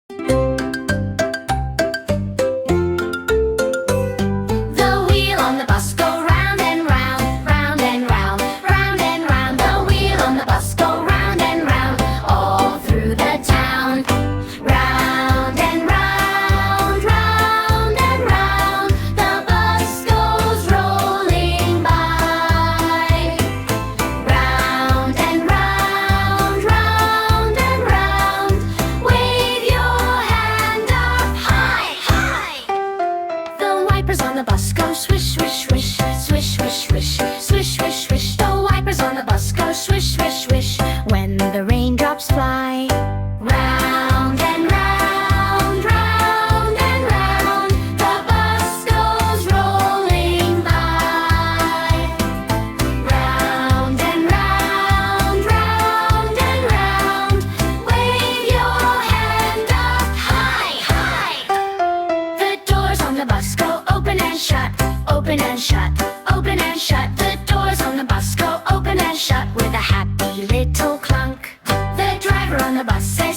The wheel on the bus go round and round, round and round, round and round. The wheel on the bus go round and round, all through the town. Round and round, round and round, the bus goes rolling by. Round and round, round and round, wave your hand up high, high. The wipers on the bus go swish, swish, swish, swish, swish, swish, swish, swish, swish. The wipers on the bus go swish, swish, swish when the raindrops fly. Round and round, round and round, the bus goes rolling by. Round and round, round and round, wave your hand up high, high. The doors on the bus go open and shut, open and shut, open and shut. The doors on the bus go open and shut with a happy little clunk. The driver on the bus says